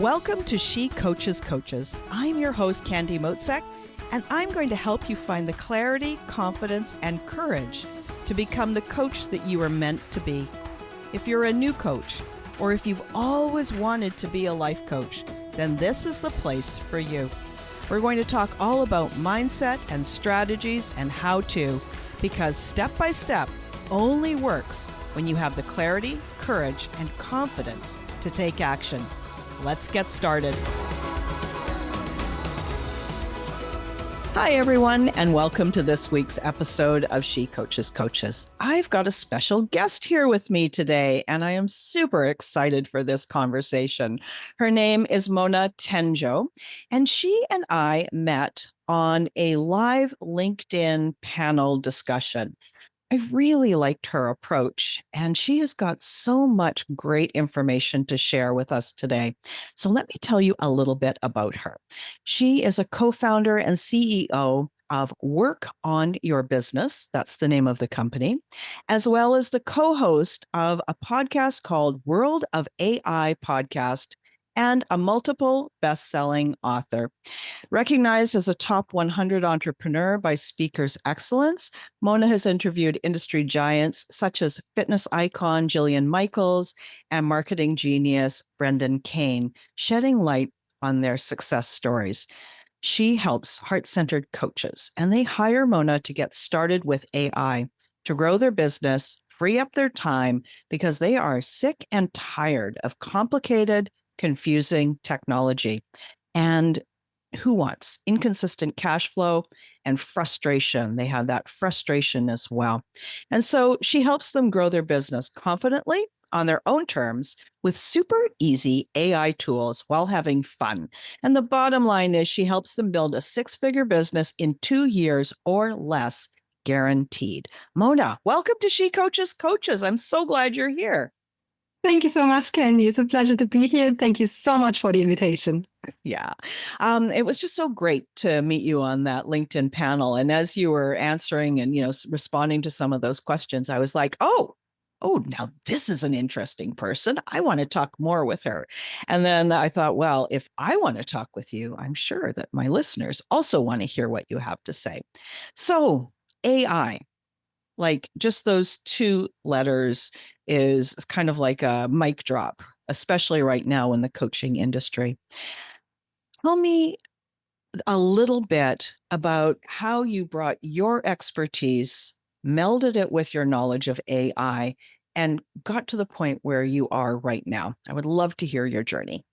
Welcome to She Coaches Coaches. I'm your host, Candy Motzek, and I'm going to help you find the clarity, confidence, and courage to become the coach that you are meant to be. If you're a new coach, or if you've always wanted to be a life coach, then this is the place for you. We're going to talk all about mindset and strategies and how to, because step by step only works when you have the clarity, courage, and confidence to take action. Let's get started. Hi, everyone, and welcome to this week's episode of She Coaches Coaches. I've got a special guest here with me today, and I am super excited for this conversation. Her name is Mona Tenjo, and she and I met on a live LinkedIn panel discussion. I really liked her approach, and she has got so much great information to share with us today. So let me tell you a little bit about her. She is a co-founder and CEO of Work on Your Business. That's the name of the company, as well as the co-host of a podcast called World of AI Podcast, and a multiple best-selling author. Recognized as a top 100 entrepreneur by Speakers Excellence, Mona has interviewed industry giants such as fitness icon Jillian Michaels and marketing genius Brendan Kane, shedding light on their success stories. She helps heart-centered coaches, and they hire Mona to get started with AI, to grow their business, free up their time, because they are sick and tired of complicated, confusing technology. And who wants inconsistent cash flow and frustration? They have that frustration as well. And so she helps them grow their business confidently on their own terms with super easy AI tools while having fun. And the bottom line is she helps them build a six-figure business in 2 years or less, guaranteed. Mona, welcome to She Coaches Coaches. I'm so glad you're here. Thank you so much, Candy. It's a pleasure to be here. Thank you so much for the invitation. Yeah. It was just so great to meet you on that LinkedIn panel. And as you were answering and, responding to some of those questions, I was like, oh, now this is an interesting person. I want to talk more with her. And then I thought, well, if I want to talk with you, I'm sure that my listeners also want to hear what you have to say. So AI. Like just those two letters is kind of like a mic drop, especially right now in the coaching industry. Tell me a little bit about how you brought your expertise, melded it with your knowledge of AI, and got to the point where you are right now. I would love to hear your journey.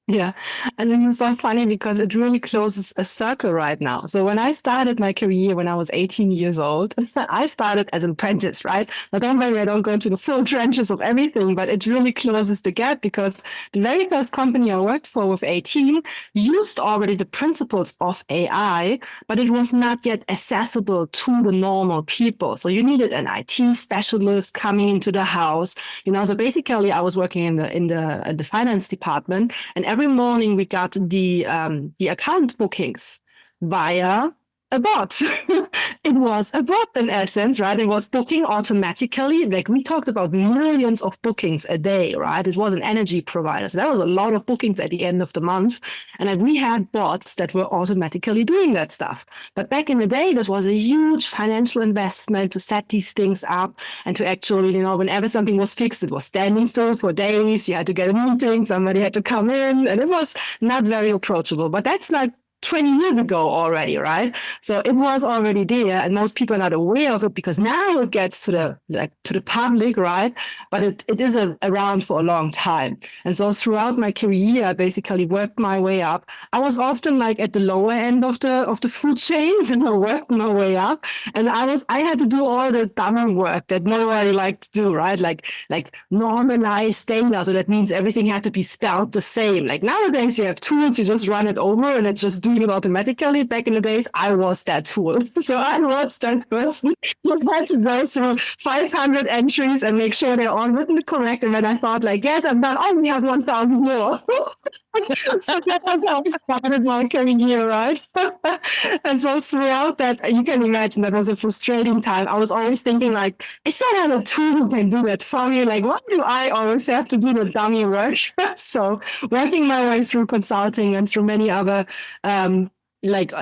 Yeah. And it's so funny because it really closes a circle right now. So when I started my career when I was 18 years old, I started as an apprentice, right? Now don't worry, I don't go into the full trenches of everything, but it really closes the gap because the very first company I worked for with 18 used already the principles of AI, but it was not yet accessible to the normal people. So you needed an IT specialist coming into the house, so basically I was working in the finance department, and every morning we got the account bookings via a bot. It was a bot in essence, right? It was booking automatically. Like we talked about millions of bookings a day, right? It was an energy provider. So there was a lot of bookings at the end of the month. And like we had bots that were automatically doing that stuff. But back in the day, this was a huge financial investment to set these things up and to actually, whenever something was fixed, it was standing still for days. You had to get a meeting. Somebody had to come in, and it was not very approachable. But that's like 20 years ago already, right? So it was already there, and most people are not aware of it because now it gets to the public, right? But it is around for a long time. And so throughout my career, I basically worked my way up. I was often like at the lower end of the food chains, and I worked my way up. And I had to do all the dumb work that nobody liked to do, right? Like normalize data. So that means everything had to be spelled the same. Like nowadays you have tools, you just run it over and it's just doing it automatically. Back in the days, I was that tool. So I was that person who had to go through 500 entries and make sure they're all written correct. And then I thought like, yes, I'm done. I only have 1,000 more. So that's how I started my career, right? And so throughout that, you can imagine that was a frustrating time. I was always thinking like, it's not a tool who can do that for me. Like, why do I always have to do the dummy work? So working my way through consulting and through many other like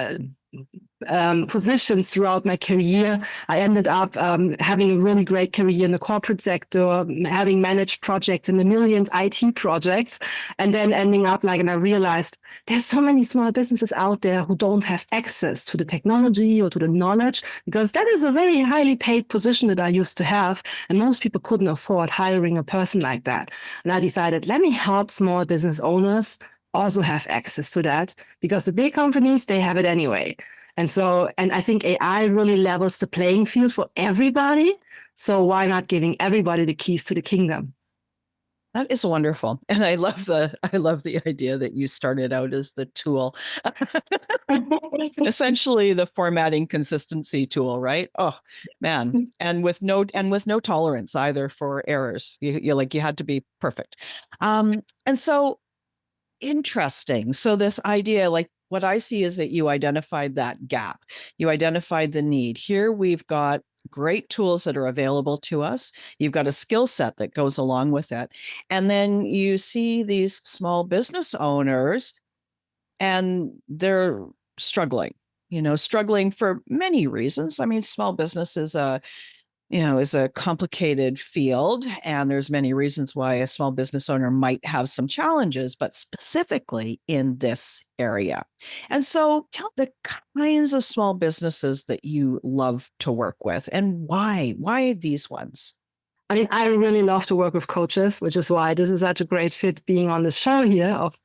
positions throughout my career. I ended up having a really great career in the corporate sector, having managed projects in the millions, IT projects, and then ending up and I realized there's so many small businesses out there who don't have access to the technology or to the knowledge, because that is a very highly paid position that I used to have, and most people couldn't afford hiring a person like that. And I decided, let me help small business owners also have access to that, because the big companies, they have it anyway. And I think AI really levels the playing field for everybody. So why not giving everybody the keys to the kingdom? That is wonderful. And I love the idea that you started out as the tool. Essentially the formatting consistency tool, right? Oh man. And with no tolerance either for errors. You had to be perfect. And so interesting. So this idea, like what I see is that you identified that gap. You identified the need. Here we've got great tools that are available to us. You've got a skill set that goes along with it. And then you see these small business owners and they're struggling, struggling for many reasons. I mean, small business is a complicated field, and there's many reasons why a small business owner might have some challenges, but specifically in this area. And so tell the kinds of small businesses that you love to work with and why these ones? I mean, I really love to work with coaches, which is why this is such a great fit being on the show here of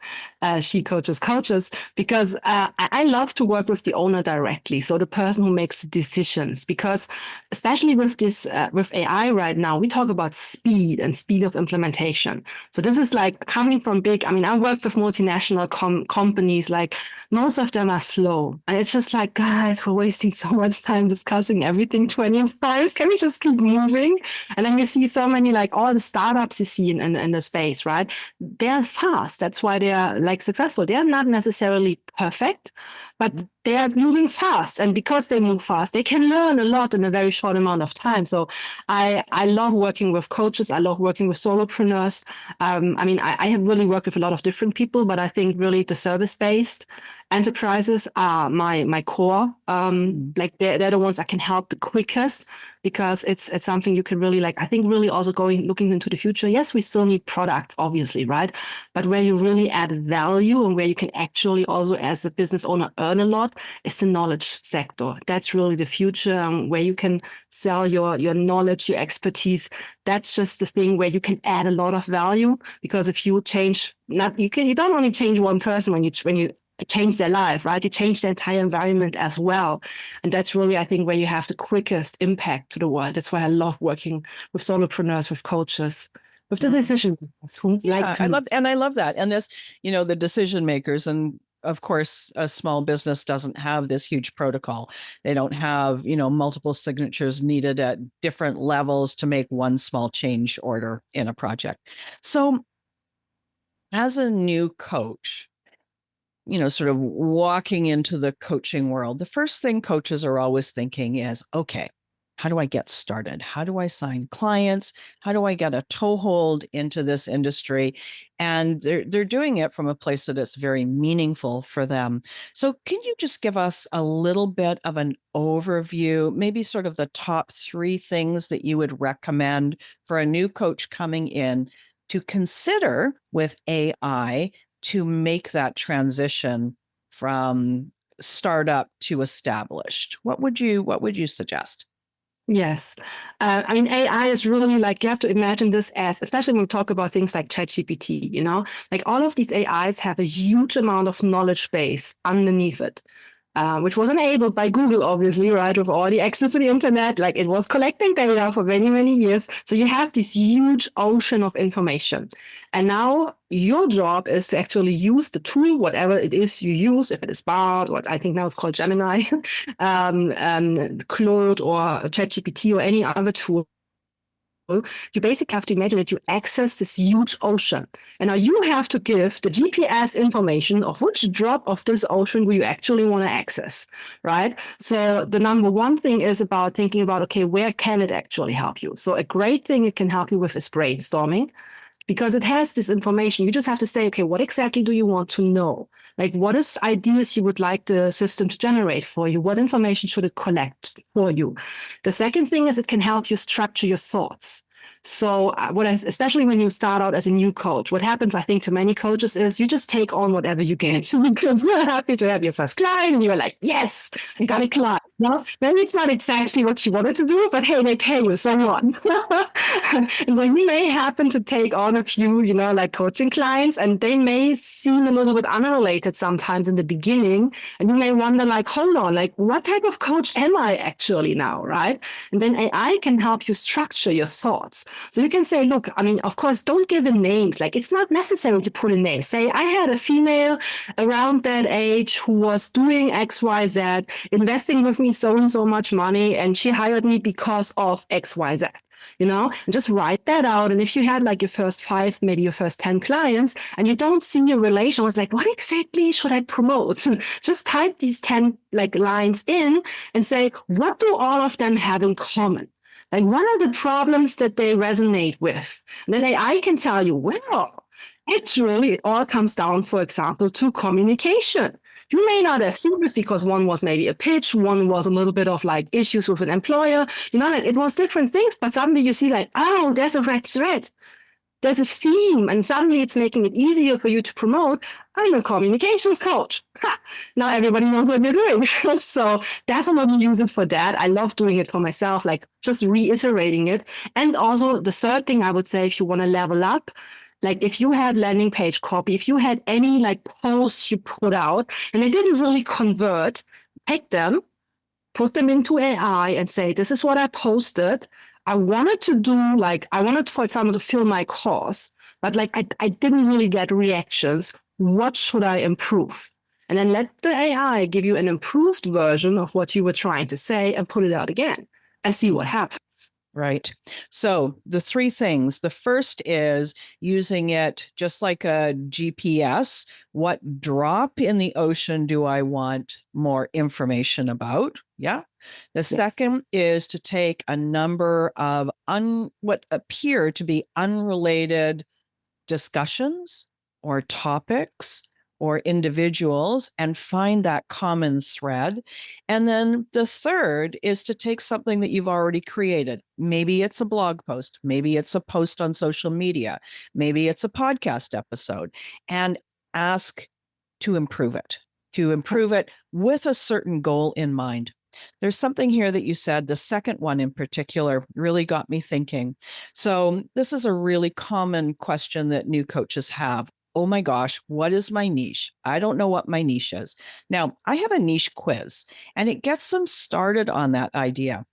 She Coaches Coaches, because I love to work with the owner directly. So the person who makes the decisions, because especially with this, with AI right now, we talk about speed and speed of implementation. So this is like coming from big, I mean, I work with multinational companies, like most of them are slow. And it's just like, guys, we're wasting so much time discussing everything 20 times. Can we just keep moving? And then you see so many, like all the startups you see in the space, right? They're fast. That's why they're like successful. They're not necessarily perfect, but they are moving fast. And because they move fast, they can learn a lot in a very short amount of time. So I love working with coaches. I love working with solopreneurs. I mean, I have really worked with a lot of different people, but I think really the service-based enterprises are my core. Like they're the ones I can help the quickest, because it's something you can really I think really also looking into the future. Yes, we still need products, obviously, right? But where you really add value and where you can actually also as a business owner earn a lot is the knowledge sector. That's really the future, where you can sell your knowledge, your expertise. That's just the thing where you can add a lot of value, because if you change, you don't only change one person when you change their life, right? You change the entire environment as well. And that's really, I think, where you have the quickest impact to the world. That's why I love working with solopreneurs, with coaches, with the decision makers who like to. I love that. And this, the decision makers, and of course, a small business doesn't have this huge protocol. They don't have, multiple signatures needed at different levels to make one small change order in a project. So as a new coach, sort of walking into the coaching world, the first thing coaches are always thinking is, okay, how do I get started? How do I sign clients? How do I get a toehold into this industry? And they're doing it from a place that is very meaningful for them. So can you just give us a little bit of an overview, maybe sort of the top 3 things that you would recommend for a new coach coming in to consider with AI to make that transition from startup to established? What would you suggest? Yes. I mean, AI is really you have to imagine this as, especially when we talk about things like ChatGPT, like all of these AIs have a huge amount of knowledge base underneath it. Which was enabled by Google, obviously, right, with all the access to the internet. Like it was collecting data for many, many years. So you have this huge ocean of information. And now your job is to actually use the tool, whatever it is you use, if it is Bard, what I think now it's called Gemini, Claude or ChatGPT or any other tool, you basically have to imagine that you access this huge ocean. And now you have to give the GPS information of which drop of this ocean do you actually want to access, right? So the number one thing is about thinking about, okay, where can it actually help you? So a great thing it can help you with is brainstorming, because it has this information. You just have to say, okay, what exactly do you want to know? Like, what is ideas you would like the system to generate for you? What information should it collect for you? The second thing is it can help you structure your thoughts. So especially when you start out as a new coach, what happens, I think, to many coaches is you just take on whatever you get because you're happy to have your first client and you're like, yes, I got a client. Well, maybe it's not exactly what you wanted to do, but hey, they pay you, so what? And so you may happen to take on a few, like coaching clients, and they may seem a little bit unrelated sometimes in the beginning. And you may wonder, like, hold on, like, what type of coach am I actually now, right? And then AI can help you structure your thoughts. So you can say, look, I mean, of course, don't give in names. Like, it's not necessary to put in names. Say, I had a female around that age who was doing X, Y, Z, investing with me so and so much money, and she hired me because of X, Y, Z. And just write that out. And if you had like your first 5, maybe your first 10 clients, and you don't see your relation, I was like, what exactly should I promote? Just type these 10 like lines in and say, what do all of them have in common? Like, what are the problems that they resonate with? And then AI can tell you, well, actually, it all comes down, for example, to communication. You may not have seen this because one was maybe a pitch, one was a little bit of like issues with an employer, like it was different things, but suddenly you see like, oh, there's a red thread. There's a theme, and suddenly it's making it easier for you to promote. I'm a communications coach. Ha! Now everybody knows what you're doing. So definitely use it for that. I love doing it for myself, like just reiterating it. And also the third thing I would say, if you want to level up, like if you had landing page copy, if you had any like posts you put out and they didn't really convert, take them, put them into AI and say, this is what I posted. I wanted, for example, to fill my course, but like I didn't really get reactions. What should I improve? And then let the AI give you an improved version of what you were trying to say and put it out again and see what happens. Right. So the 3 things, the first is using it just like a GPS. What drop in the ocean do I want more information about? Yeah. The second is to take a number of what appear to be unrelated discussions or topics or individuals and find that common thread. And then the third is to take something that you've already created. Maybe it's a blog post, maybe it's a post on social media, maybe it's a podcast episode, and ask to improve it with a certain goal in mind. There's something here that you said, the second one in particular really got me thinking. So this is a really common question that new coaches have. Oh my gosh, what is my niche? I don't know what my niche is. Now, I have a niche quiz, and it gets them started on that idea.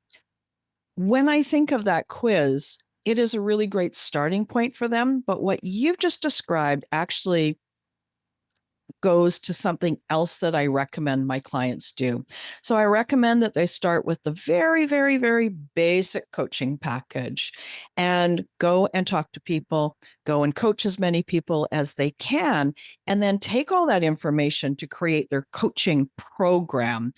When I think of that quiz, it is a really great starting point for them. But what you've just described actually goes to something else that I recommend my clients do. So I recommend that they start with the very, very, very basic coaching package and go and talk to people, go and coach as many people as they can, and then take all that information to create their coaching program.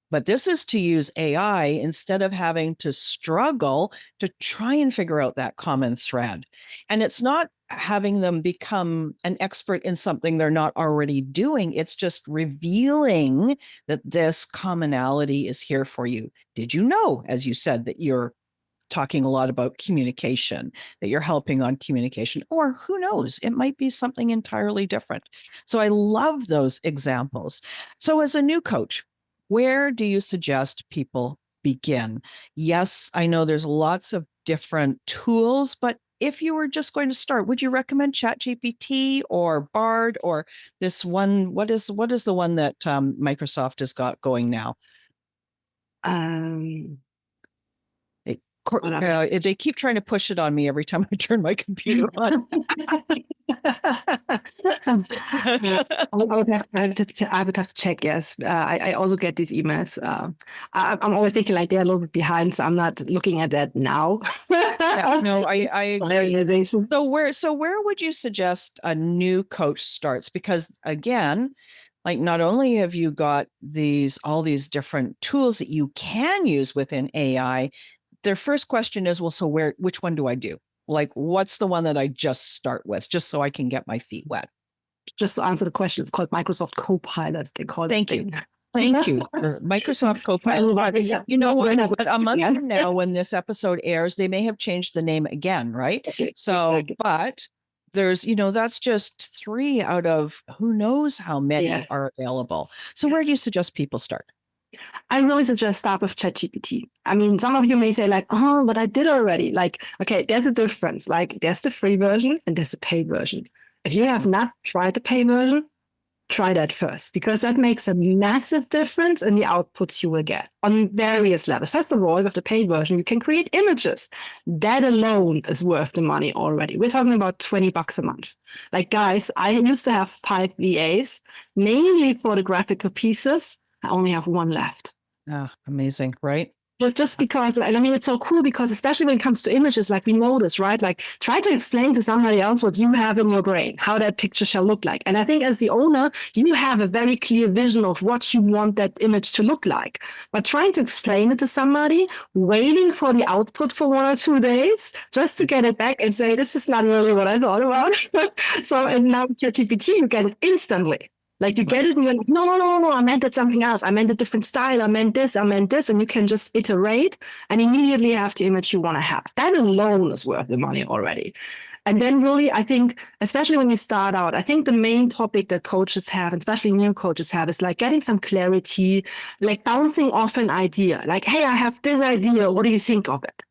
But this is to use AI instead of having to struggle to try and figure out that common thread. And it's not having them become an expert in something they're not already doing. It's just revealing that this commonality is here for you. Did you know, as you said, that you're talking a lot about communication, that you're helping on communication, or who knows, it might be something entirely different. So I love those examples. So as a new coach, where do you suggest people begin? Yes, I know there's lots of different tools, but if you were just going to start, would you recommend ChatGPT or Bard or this one? What is the one that Microsoft has got going now? they keep trying to push it on me every time I turn my computer on. I would have to check. Yes, I also get these emails. I'm always thinking like they're a little bit behind, so I'm not looking at that now. No, I agree. So where would you suggest a new coach starts? Because again, like not only have you got all these different tools that you can use within AI, their first question is, well, so which one do I do? Like, what's the one that I just start with, just so I can get my feet wet? Just to answer the question, it's called Microsoft Copilot. They call it. Thank you. Thank you. Microsoft Copilot. You know what? A month from now, when this episode airs, they may have changed the name again, right? So, but there's, that's just 3 out of who knows how many are available. So where do you suggest people start? I really suggest start with ChatGPT. I mean, some of you may say like, oh, but I did already. Like, okay, there's a difference. Like there's the free version and there's the paid version. If you have not tried the paid version, try that first, because that makes a massive difference in the outputs you will get on various levels. First of all, with the paid version, you can create images. That alone is worth the money already. We're talking about $20 a month. Like, guys, I used to have 5 VAs, mainly for the graphical pieces. I only have 1 left. Ah, amazing, right? But just because, I mean, it's so cool because especially when it comes to images, like we know this, right? Like try to explain to somebody else what you have in your brain, how that picture shall look like. And I think as the owner, you have a very clear vision of what you want that image to look like. But trying to explain it to somebody, waiting for the output for 1 or 2 days, just to get it back and say, this is not really what I thought about. So, and now with ChatGPT, you get it instantly. Like you get it and you're like, no, I meant it something else. I meant a different style. I meant this. And you can just iterate and immediately have the image you want to have. That alone is worth the money already. And then really, I think, especially when you start out, I think the main topic that coaches have, especially new coaches have, is like getting some clarity, like bouncing off an idea. Like, hey, I have this idea. What do you think of it?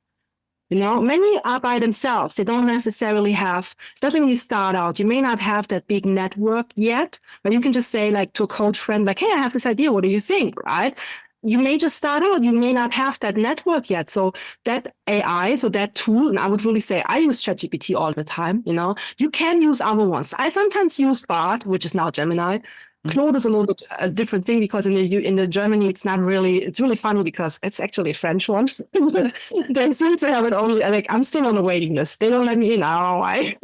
Many are by themselves. They don't necessarily have, especially when you start out, you may not have that big network yet, but you can just say like to a coach friend, like, hey, I have this idea. What do you think? Right? You may just start out. You may not have that network yet. So that AI, so that tool, and I would really say I use ChatGPT all the time. You can use other ones. I sometimes use Bard, which is now Gemini. Claude is a little bit a different thing because in the Germany, it's really funny because it's actually a French one. They seem to have it only, like, I'm still on a waiting list. They don't let me in. I don't know why.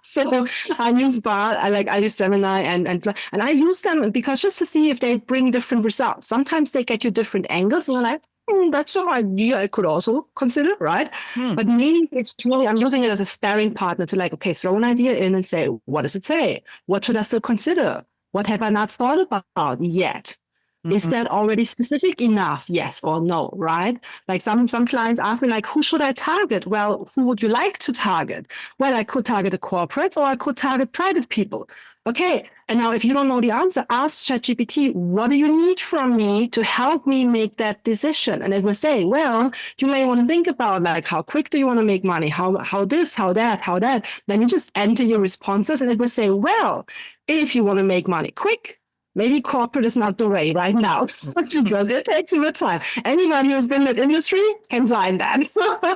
So I use Bard, I use Gemini and I use them because just to see if they bring different results. Sometimes they get you different angles and you're like, that's an idea I could also consider, right? But me, it's really, I'm using it as a sparring partner to like, okay, throw an idea in and say, what does it say? What should I still consider? What have I not thought about yet? Is that already specific enough? Yes or no, right? Like some clients ask me like, who should I target? Well, who would you like to target? Well, I could target the corporates or I could target private people. Okay. And now if you don't know the answer, ask ChatGPT, what do you need from me to help me make that decision? And it will say, well, you may want to think about like, how quick do you want to make money? How this, how that? Then you just enter your responses and it will say, well, if you want to make money quick, maybe corporate is not the way right now because it takes a bit of time. Anybody who's been in the industry can sign that.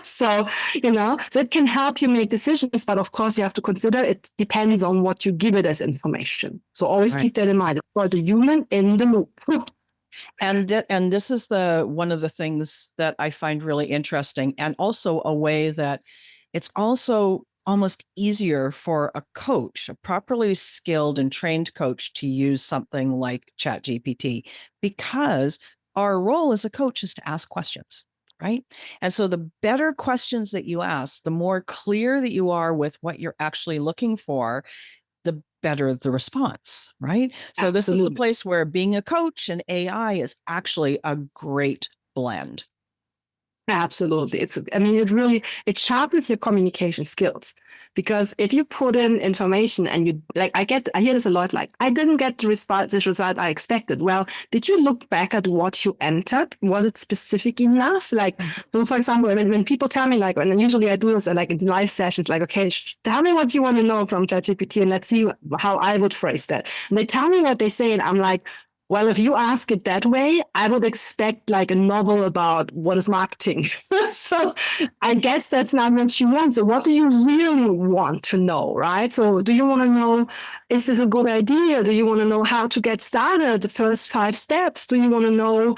So it can help you make decisions, but of course you have to consider it depends on what you give it as information. So always keep that in mind. It's called the human in the loop. And this is one of the things that I find really interesting, and also a way that it's also almost easier for a coach, a properly skilled and trained coach, to use something like ChatGPT, because our role as a coach is to ask questions, right? And so the better questions that you ask, the more clear that you are with what you're actually looking for, the better the response, right? So This is the place where being a coach and AI is actually a great blend. Absolutely. It sharpens your communication skills, because if you put in information and you I hear this a lot, like, I didn't get this result I expected. Well, did you look back at what you entered? Was it specific enough? So for example, when people tell me and usually I do this in live sessions, okay, tell me what you want to know from ChatGPT and let's see how I would phrase that. And they tell me what they say and I'm like, Well, if you ask it that way, I would expect like a novel about what is marketing. So I guess that's not what you want. So what do you really want to know, right? So do you want to know, is this a good idea? Do you want to know how to get started, the first 5 steps? Do you want to know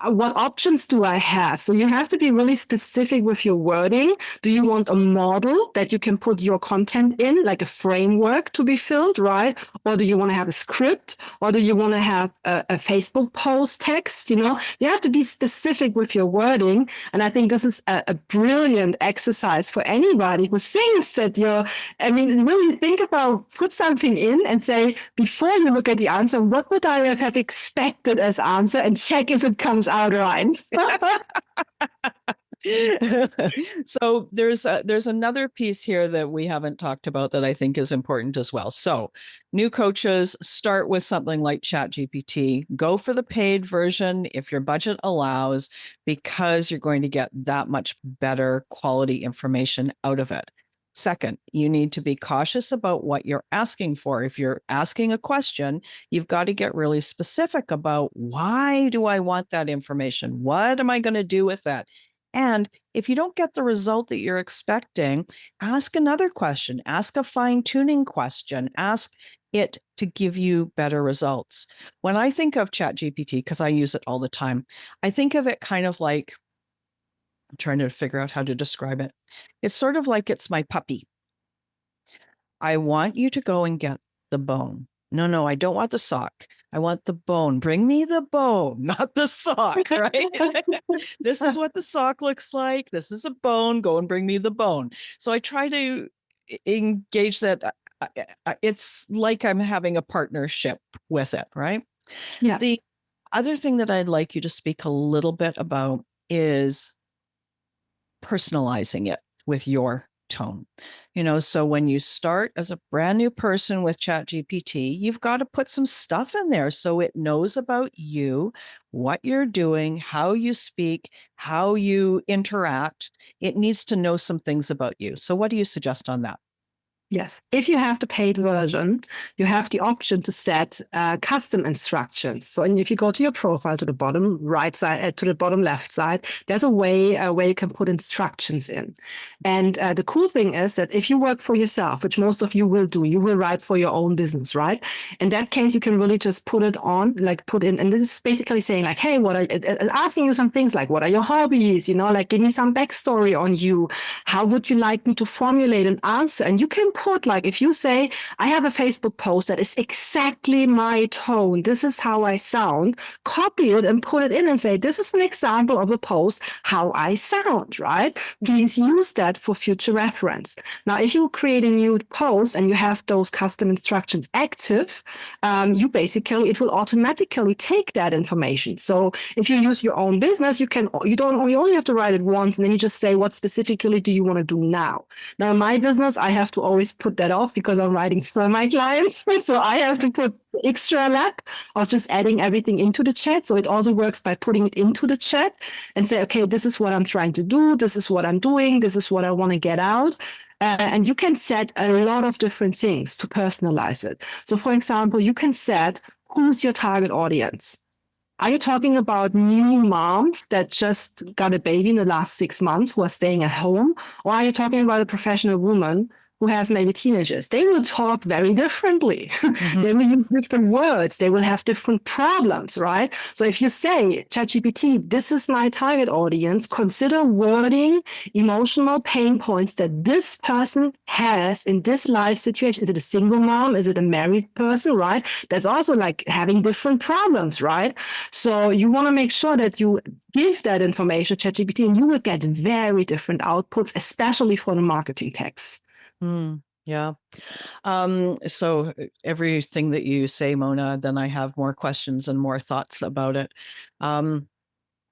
what options do I have? So you have to be really specific with your wording. Do you want a model that you can put your content in, like a framework to be filled, right? Or do you want to have a script? Or do you want to have a Facebook post text? You have to be specific with your wording. And I think this is a brilliant exercise for anybody who thinks that really think about, put something in and say, before you look at the answer, what would I have expected as answer, and check if it comes out right. So there's another piece here that we haven't talked about that I think is important as well. So new coaches, start with something like ChatGPT. Go for the paid version if your budget allows, because you're going to get that much better quality information out of it. Second, you need to be cautious about what you're asking for. If you're asking a question, you've got to get really specific about, why do I want that information? What am I going to do with that? And if you don't get the result that you're expecting, ask another question, ask a fine-tuning question, ask it to give you better results. When I think of ChatGPT, because I use it all the time, I think of it kind of like, I'm trying to figure out how to describe it. It's sort of like it's my puppy. I want you to go and get the bone. No, I don't want the sock. I want the bone. Bring me the bone, not the sock, right? This is what the sock looks like. This is a bone. Go and bring me the bone. So I try to engage that. It's like I'm having a partnership with it, right? Yeah. The other thing that I'd like you to speak a little bit about is personalizing it with your tone. So when you start as a brand new person with ChatGPT, you've got to put some stuff in there so it knows about you, what you're doing, how you speak, how you interact. It needs to know some things about you. So what do you suggest on that? Yes. If you have the paid version, you have the option to set custom instructions. So if you go to your profile to the bottom right side, to the bottom left side, there's a way where you can put instructions in. And the cool thing is that if you work for yourself, which most of you will do, you will write for your own business, right? In that case, you can really just put it on, like put in, and this is basically saying like, hey, asking you some things like, what are your hobbies? Like give me some backstory on you. How would you like me to formulate an answer? And you can put, like, if you say, I have a Facebook post that is exactly my tone, this is how I sound, copy it and put it in and say, this is an example of a post, how I sound, right? Please use that for future reference. Now, if you create a new post and you have those custom instructions active, it will automatically take that information. So if you use your own business, you only have to write it once, and then you just say, what specifically do you want to do now? Now, in my business, I have to always put that off because I'm writing for my clients. So I have to put extra lap of just adding everything into the chat. So it also works by putting it into the chat and say, okay, this is what I'm trying to do. This is what I'm doing. This is what I want to get out. And you can set a lot of different things to personalize it. So for example, you can set who's your target audience. Are you talking about new moms that just got a baby in the last 6 months who are staying at home? Or are you talking about a professional woman who has maybe teenagers? They will talk very differently. Mm-hmm. They will use different words. They will have different problems, right? So if you say, ChatGPT, this is my target audience, consider wording emotional pain points that this person has in this life situation. Is it a single mom? Is it a married person, right? That's also like having different problems, right? So you want to make sure that you give that information to ChatGPT, and you will get very different outputs, especially for the marketing text. Yeah. So everything that you say, Mona, then I have more questions and more thoughts about it.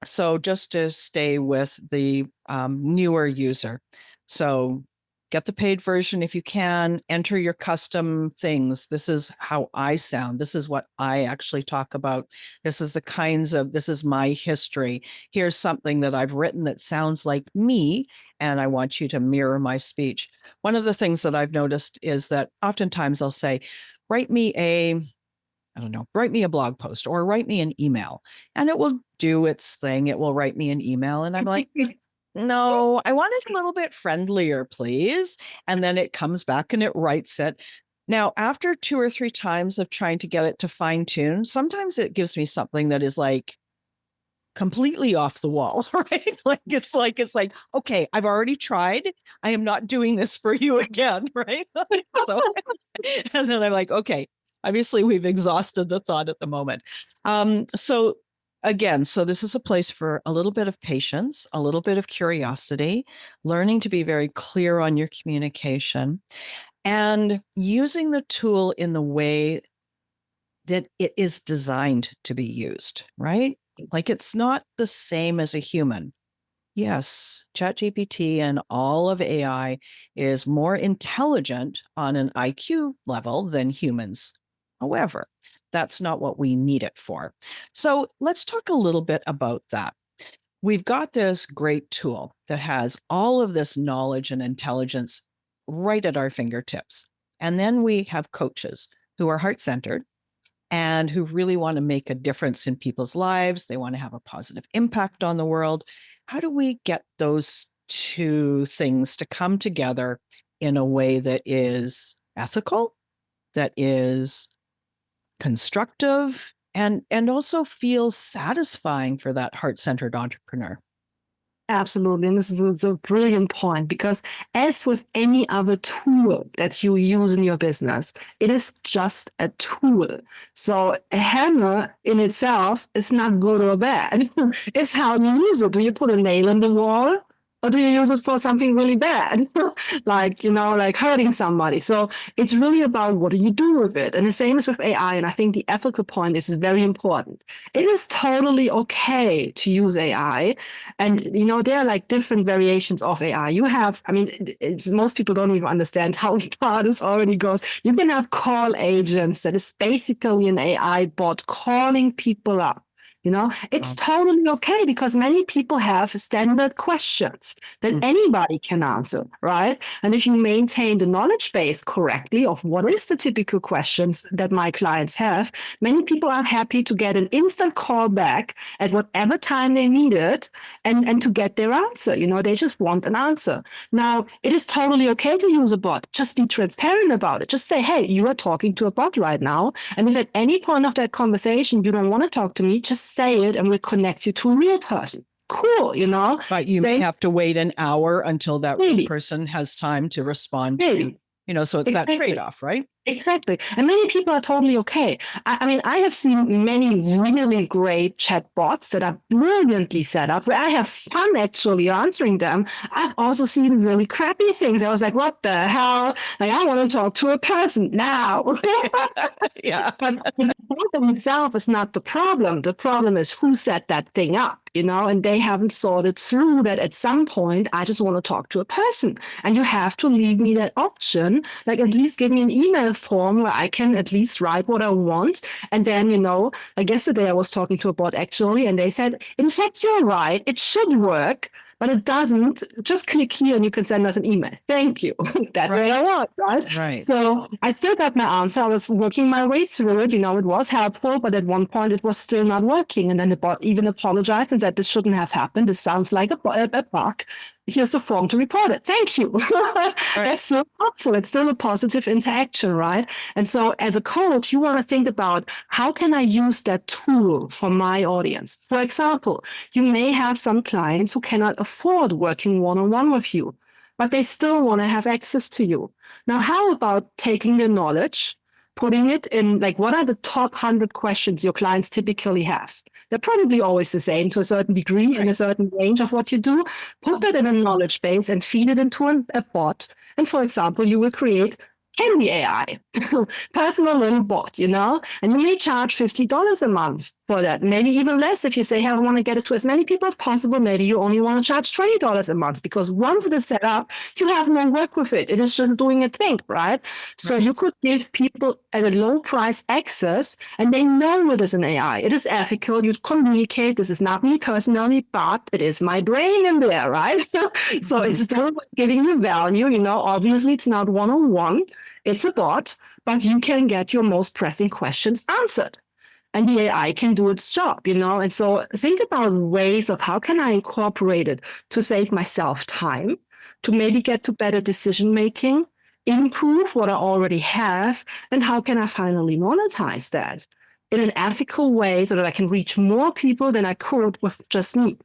So just to stay with the newer user. So get the paid version if you can, enter your custom things. This is how I sound. This is what I actually talk about. This is my history. Here's something that I've written that sounds like me, and I want you to mirror my speech. One of the things that I've noticed is that oftentimes I'll say, write me a I don't know, write me a blog post or write me an email. And it will do its thing. It will write me an email. And I'm like, no, I want it a little bit friendlier, please. And then it comes back and it writes it. Now, after 2 or 3 times of trying to get it to fine tune, sometimes it gives me something that is like completely off the wall, right? It's like, okay, I've already tried. I am not doing this for you again, right? So, and then I'm like, okay, obviously we've exhausted the thought at the moment. So again, so this is a place for a little bit of patience, a little bit of curiosity, learning to be very clear on your communication, and using the tool in the way that it is designed to be used, right? Like it's not the same as a human. Yes, ChatGPT and all of AI is more intelligent on an IQ level than humans. However, that's not what we need it for. So let's talk a little bit about that. We've got this great tool that has all of this knowledge and intelligence right at our fingertips. And then we have coaches who are heart-centered and who really want to make a difference in people's lives. They want to have a positive impact on the world. How do we get those two things to come together in a way that is ethical, that is constructive, and also feels satisfying for that heart-centered entrepreneur? Absolutely. And this is a brilliant point, because as with any other tool that you use in your business, it is just a tool. So a hammer in itself is not good or bad. It's how you use it. Do you put a nail in the wall? Or do you use it for something really bad? like hurting somebody. So it's really about what do you do with it? And the same is with AI. And I think the ethical point is very important. It is totally okay to use AI. And, there are like different variations of AI. You have, most people don't even understand how far this already goes. You can have call agents that is basically an AI bot calling people up. It's totally okay, because many people have standard questions that anybody can answer, right? And if you maintain the knowledge base correctly of what is the typical questions that my clients have, many people are happy to get an instant call back at whatever time they need it and to get their answer. They just want an answer. Now, it is totally okay to use a bot. Just be transparent about it. Just say, hey, you are talking to a bot right now. And if at any point of that conversation you don't want to talk to me, just say it and we'll connect you to a real person. Cool, But you may have to wait an hour until that real person has time to respond to you. So it's that trade-off, right? Exactly. And many people are totally okay. I have seen many really great chatbots that are brilliantly set up where I have fun actually answering them. I've also seen really crappy things. I was like, what the hell? Like, I want to talk to a person now. Yeah. But the problem itself is not the problem. The problem is who set that thing up. And they haven't thought it through that at some point, I just want to talk to a person. And you have to leave me that option, like at least give me an email form where I can at least write what I want. And then, like yesterday I was talking to a bot actually, and they said, in fact, you're right. It should work, but it doesn't. Just click here and you can send us an email. Thank you. That's what I want, right? Right. So I still got my answer. I was working my way through it. It was helpful, but at one point it was still not working. And then the bot even apologized and said, this shouldn't have happened. This sounds like a bug. Here's the form to report it. Thank you. That's still helpful. It's still a positive interaction, right? And so as a coach, you want to think about how can I use that tool for my audience? For example, you may have some clients who cannot afford working one-on-one with you, but they still want to have access to you. Now, how about taking your knowledge, putting it in, like, what are the top 100 questions your clients typically have? They're probably always the same to a certain degree in a certain range of what you do. Put that in a knowledge base and feed it into a bot. And for example, you will create Candy AI, personal little bot, and you may charge $50 a month for that. Maybe even less if you say, hey, I want to get it to as many people as possible. Maybe you only want to charge $20 a month, because once it is set up, you have no work with it. It is just doing a thing, right? So you could give people at a low price access, and they know it is an AI. It is ethical. You communicate. This is not me personally, but it is my brain in there, right? So it's still giving you value. Obviously it's not one-on-one. It's a bot, but you can get your most pressing questions answered. And the AI can do its job, you know? And so think about ways of how can I incorporate it to save myself time, to maybe get to better decision making, improve what I already have, and how can I finally monetize that in an ethical way so that I can reach more people than I could with just me.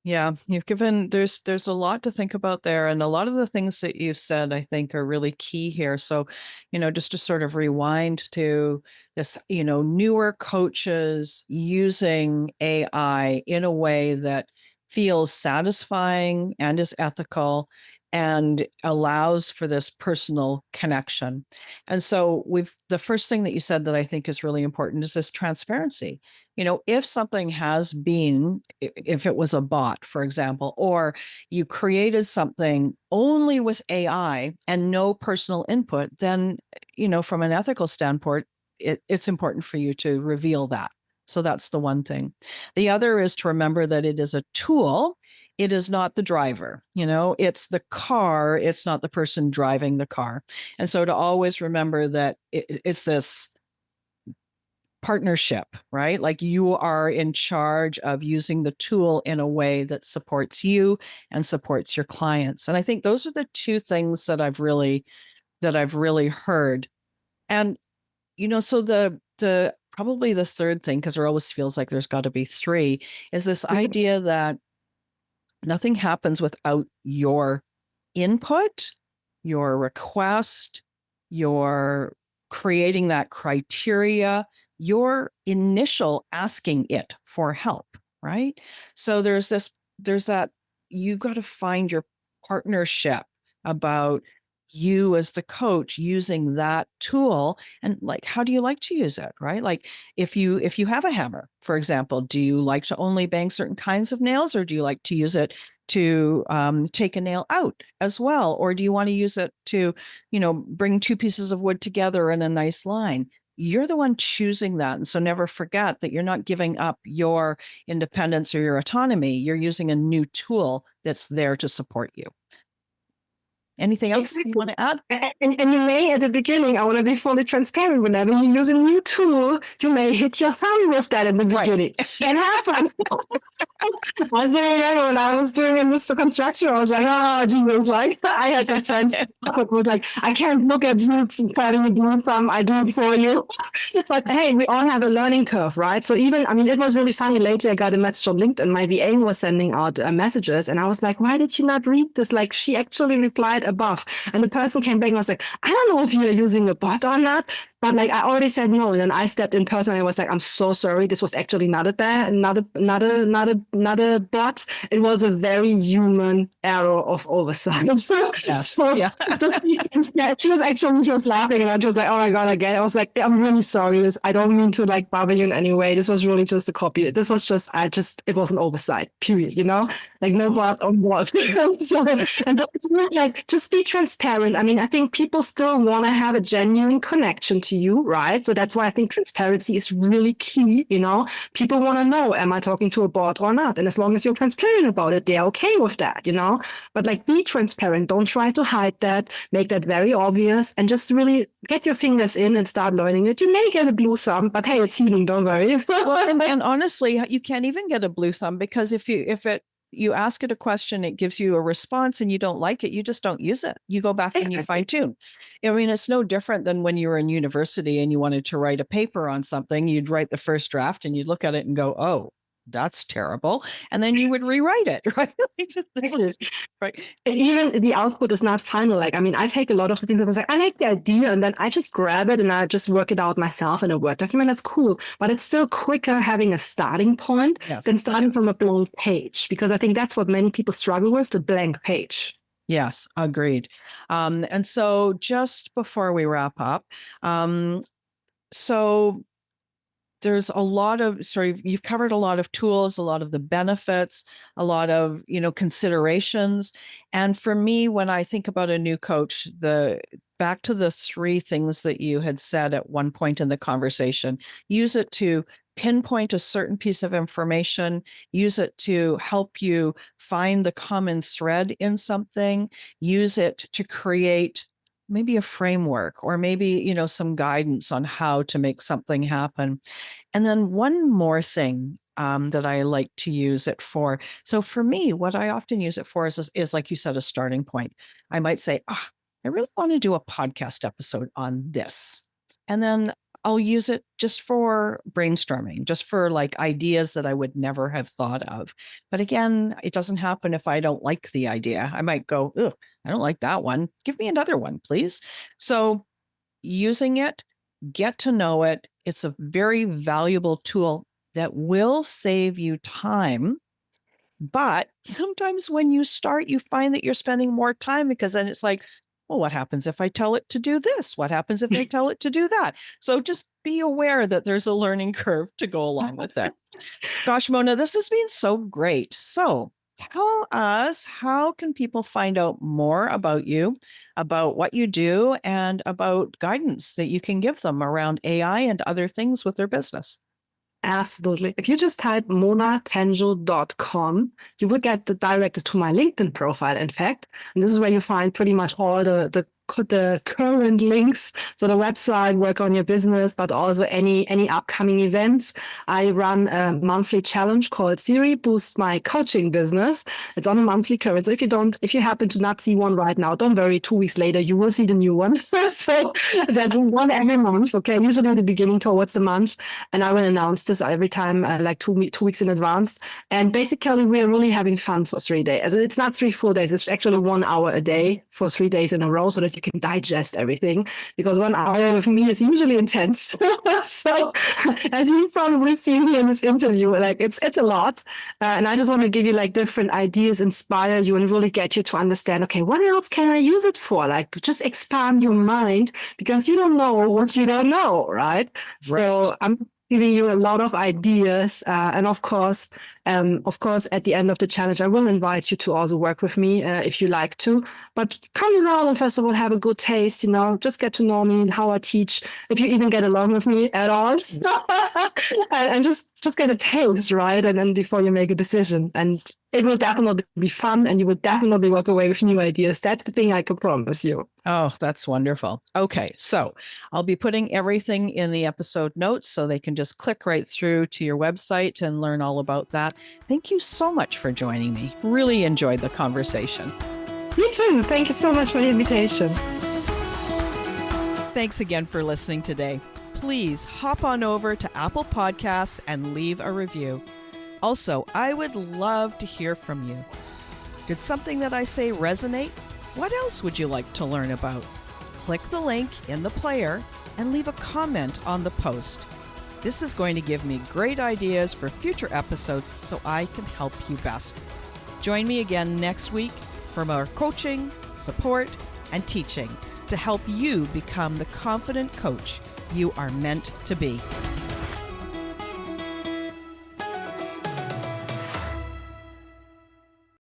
Yeah, there's a lot to think about there. And a lot of the things that you've said, I think, are really key here. So, just to sort of rewind to this, newer coaches using AI in a way that feels satisfying and is ethical and allows for this personal connection. And so the first thing that you said that I think is really important is this transparency. If something has been, if it was a bot, for example, or you created something only with AI and no personal input, then, from an ethical standpoint, it's important for you to reveal that. So that's the one thing. The other is to remember that it is a tool. It is not the driver, it's the car. It's not the person driving the car. And so to always remember that it's this partnership, right? Like you are in charge of using the tool in a way that supports you and supports your clients. And I think those are the two things that I've really heard. And, so the probably the third thing, because there always feels like there's got to be three, is this idea that nothing happens without your input, your request, your creating that criteria, your initial asking it for help, right? So there's that, you got to find your partnership about you as the coach using that tool, and like, how do you like to use it, right? Like if you have a hammer, for example, do you like to only bang certain kinds of nails, or do you like to use it to take a nail out as well? Or do you want to use it to, bring two pieces of wood together in a nice line? You're the one choosing that. And so never forget that you're not giving up your independence or your autonomy. You're using a new tool that's there to support you. Anything else you want to add? And you may, at the beginning, I want to be fully transparent. Whenever you use a new tool, you may hit your thumb with that in the beginning. It happened. I still remember when I was doing this construction, I was like, oh, Jesus, like, I had some friends who was like, I can't look at you fighting a blue thumb, I do it for you. But hey, we all have a learning curve, right? So even, it was really funny. Later, I got a message on LinkedIn. My VA was sending out messages, and I was like, why did you not read this? Like, she actually replied above. And the person came back and was like, I don't know if you're using a bot or not, but like I already said no. And then I stepped in person and I was like, I'm so sorry. This was actually not a bot. It was a very human error of oversight. Yes. Yeah. She was laughing, and I was like, oh my God, again. I was like, I'm really sorry. I don't mean to like bother you in any way. This was really just a copy. This was just, it was an oversight, period, like no bot on board. So it's really like, just be transparent. I think people still want to have a genuine connection to you, right? So that's why I think transparency is really key. People want to know, am I talking to a bot or not? And as long as you're transparent about it, they're okay with that, But like, be transparent. Don't try to hide that. Make that very obvious, and just really get your fingers in and start learning it. You may get a blue thumb, but hey, it's healing. Don't worry. And honestly, you can't even get a blue thumb, because if you ask it a question, it gives you a response, and you don't like it, you just don't use it. You go back and you fine tune. It's no different than when you were in university and you wanted to write a paper on something. You'd write the first draft and you'd look at it and go, oh, that's terrible. And then you would rewrite it, right? Right. And even the output is not final. Like, I take a lot of the things that I was like, I like the idea, and then I just grab it and I just work it out myself in a Word document. That's cool. But it's still quicker having a starting point than starting from a blank page, because I think that's what many people struggle with, the blank page. Yes, agreed. And so just before we wrap up, so there's a lot of you've covered a lot of tools, a lot of the benefits, a lot of, considerations. And for me, when I think about a new coach, back to the three things that you had said at one point in the conversation, use it to pinpoint a certain piece of information, use it to help you find the common thread in something, use it to create maybe a framework or maybe, some guidance on how to make something happen. And then one more thing that I like to use it for. So for me, what I often use it for is like you said, a starting point. I might say, I really want to do a podcast episode on this. And then I'll use it just for brainstorming, just for like ideas that I would never have thought of. But again, it doesn't happen if I don't like the idea. I might go, ugh, I don't like that one. Give me another one, please. So using it, get to know it. It's a very valuable tool that will save you time. But sometimes when you start, you find that you're spending more time because then it's like, well, what happens if I tell it to do this? What happens if I tell it to do that? So just be aware that there's a learning curve to go along with that. Gosh, Mona, this has been so great. So tell us, how can people find out more about you, about what you do, and about guidance that you can give them around AI and other things with their business? Absolutely. If you just type monatenjo.com, you will get directed to my LinkedIn profile, in fact. And this is where you find pretty much all the current links. So the website, work on your business, but also any upcoming events. I run a monthly challenge called Siri Boost My Coaching Business. It's on a monthly current. So if you happen to not see one right now, don't worry, 2 weeks later, you will see the new one. So there's one every month. Okay. Usually at the beginning towards the month. And I will announce this every time, like 2 weeks in advance. And basically we're really having fun for 3 days. So it's not 3 full days. It's actually 1 hour a day for 3 days in a row so that you can digest everything, because 1 hour with me is usually intense. So as you've probably seen here in this interview, like it's a lot. And I just want to give you like different ideas, inspire you, and really get you to understand, okay, what else can I use it for? Like just expand your mind, because you don't know what you don't know, right? So I'm giving you a lot of ideas. And of course, at the end of the challenge, I will invite you to also work with me if you like to. But come around and first of all, have a good taste, just get to know me and how I teach, if you even get along with me at all. And just get a taste, right? And then before you make a decision. And it will definitely be fun, and you will definitely walk away with new ideas. That's the thing I can promise you. Oh, that's wonderful. Okay, so I'll be putting everything in the episode notes so they can just click right through to your website and learn all about that. Thank you so much for joining me. Really enjoyed the conversation. Me too. Thank you so much for the invitation. Thanks again for listening today. Please hop on over to Apple Podcasts and leave a review. Also, I would love to hear from you. Did something that I say resonate? What else would you like to learn about? Click the link in the player and leave a comment on the post. This is going to give me great ideas for future episodes so I can help you best. Join me again next week for more coaching, support, and teaching to help you become the confident coach you are meant to be.